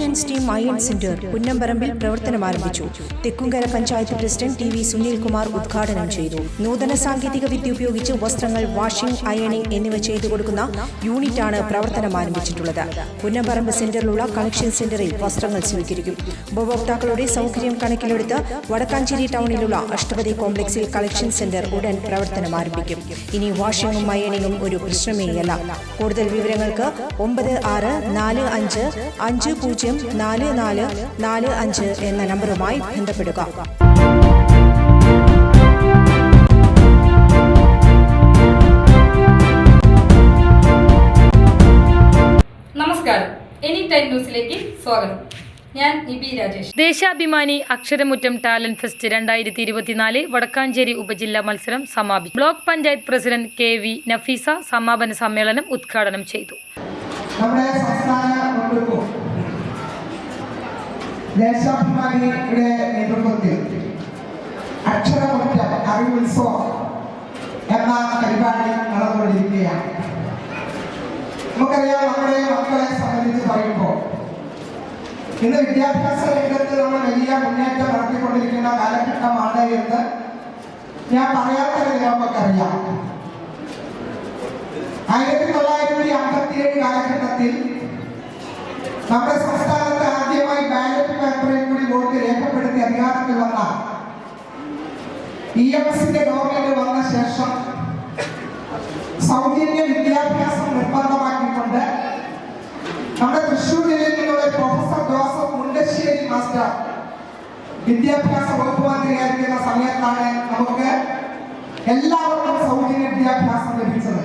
Washing and steam iron centre പുന്നമ്പറമ്പിൽ പ്രവർത്തനം ആരംഭിച്ചു. Thekkumkara panchayat president T V Sunilkumar ഉദ്ഘാടനം ചെയ്തു. നൂതന സാങ്കേതിക വിദ്യ ഉപയോഗിച്ച് വസ്ത്രങ്ങൾ വാഷിംഗ്, അയണിംഗ് എന്നിവ ചെയ്തു കൊടുക്കുന്ന യൂണിറ്റാണ് പ്രവർത്തനം ആരംഭിച്ചിട്ടുള്ളത്. പുന്നമ്പറമ്പ് സെന്ററിലുള്ള കളക്ഷൻ സെന്ററിൽ വസ്ത്രങ്ങൾ സ്വീകരിക്കും. ഉപഭോക്താക്കളുടെ സൗകര്യം കണക്കിലെടുത്ത് വടക്കാഞ്ചേരി ടൗണിലുള്ള അഷ്ടപതി കോംപ്ലക്സിൽ കളക്ഷൻ സെന്റർ ഉടൻ പ്രവർത്തനം ആരംഭിക്കും. ഇനി വാഷിംഗും അയണിംഗും ഒരു പ്രശ്നമേയല്ല. കൂടുതൽ വിവരങ്ങൾക്ക് 9650444445 എന്ന നമ്പറുമായി ബന്ധപ്പെടുക. നമസ്കാരം, എനി ടൈം ന്യൂസിലേക്ക് സ്വാഗതം. ഞാൻ നിബി രാജേഷ്. ദേശാഭിമാനി അക്ഷരമുറ്റം ടാലന്റ് ഫെസ്റ്റ് 2024 വടക്കാഞ്ചേരി ഉപജില്ലാ മത്സരം സമാപിച്ചു. Block panchayat president KV Nafeesa സമാപന സമ്മേളനം ഉദ്ഘാടനം ചെയ്തു. നമ്മുടെ സംസ്ഥാന ദേശാഭിമാനിയുടെ നേതൃത്വത്തിൽ അക്ഷരമുറ്റം അറിവുത്സവം എന്ന പരിപാടി നടന്നുകൊണ്ടിരിക്കുകയാണ്. നമുക്കറിയാം, നമ്മുടെ മക്കളെ സംബന്ധിച്ച് പറയുമ്പോൾ ഇന്ന് വിദ്യാഭ്യാസ രംഗത്ത് നമ്മൾ വലിയ മുന്നേറ്റം നടത്തിക്കൊണ്ടിരിക്കുന്ന കാലഘട്ടമാണ് എന്ന് ഞാൻ പറയാത്തത് നമുക്കറിയാം. 1957 കാലഘട്ടത്തിൽ നമ്മുടെ സംസ്ഥാനത്ത് ആദ്യമായി ബാലറ്റ് പേപ്പറിൽ കൂടി വോട്ട് രേഖപ്പെടുത്തി അധികാരത്തിൽ വന്ന EMSന്റെ ഗവൺമെന്റ് വന്ന ശേഷം സൗജന്യ വിദ്യാഭ്യാസം നിർബന്ധമാക്കിക്കൊണ്ട് നമ്മുടെ തൃശ്ശൂർ ജില്ലയിൽ നിന്നുള്ള പ്രൊഫസർ ജോസഫ് മുണ്ടശ്ശേരി മാസ്റ്റർ വിദ്യാഭ്യാസ വകുപ്പ് മന്ത്രിയായിരിക്കുന്ന സമയത്താണ് നമുക്ക് എല്ലാവർക്കും സൗജന്യ വിദ്യാഭ്യാസം ലഭിച്ചത്.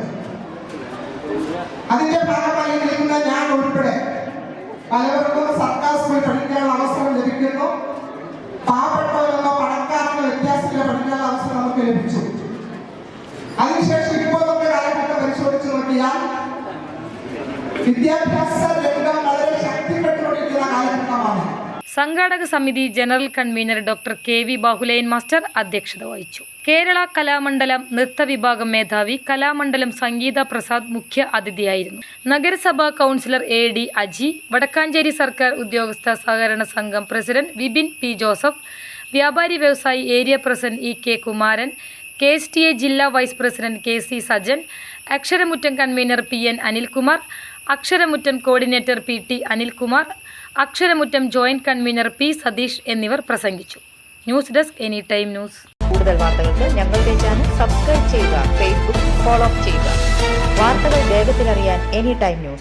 അതിന്റെ ഭാഗമായി നിൽക്കുന്ന ഞാൻ ഉൾപ്പെടെ പലവർക്കും സർക്കാർ സ്കൂളിൽ പഠിക്കാനുള്ള അവസരം ലഭിക്കുന്നു. പാവപ്പെട്ടവരെന്നോ പണക്കാരെന്നോ വ്യത്യാസത്തിൽ പഠിക്കാനുള്ള അവസരം നമുക്ക് ലഭിച്ചു. അതിനുശേഷം ഇപ്പോൾ നമുക്ക് കാലഘട്ടം പരിശോധിച്ച് നോക്കിയാൽ വിദ്യാഭ്യാസ രംഗം വളരെ ശക്തിപ്പെട്ടുകൊണ്ടിരിക്കുന്ന കാലഘട്ടമാണ്. സംഘാടക സമിതി general convener doctor KV Bahuleyan master അധ്യക്ഷത വഹിച്ചു. കേരള കലാമണ്ഡലം നൃത്തവിഭാഗം മേധാവി, കലാമണ്ഡലം സംഗീത പ്രസാദ് മുഖ്യ അതിഥിയായിരുന്നു. നഗരസഭാ കൗൺസിലർ AD അജി, വടക്കാഞ്ചേരി സർക്കാർ ഉദ്യോഗസ്ഥ സഹകരണ സംഘം പ്രസിഡന്റ് വിപിൻ P ജോസഫ്, വ്യാപാരി വ്യവസായി area president EK Kumaran, KSTA ജില്ലാ vice president KC Sajan, Aksharamuttam convener PN Anilkumar, Aksharamuttam coordinator PT Anilkumar, Aksharamuttam joint convener P Satheesh എന്നിവർ പ്രസംഗിച്ചു. News desk any time news. കൂടുതൽ വാർത്തകൾക്ക് ഞങ്ങളുടെ ചാനൽ സബ്സ്ക്രൈബ് ചെയ്യുക, ഫേസ്ബുക്ക് ഫോളോ ചെയ്യുക. വാർത്തകൾ വേഗത്തിലറിയാൻ എനി ടൈം ന്യൂസ്.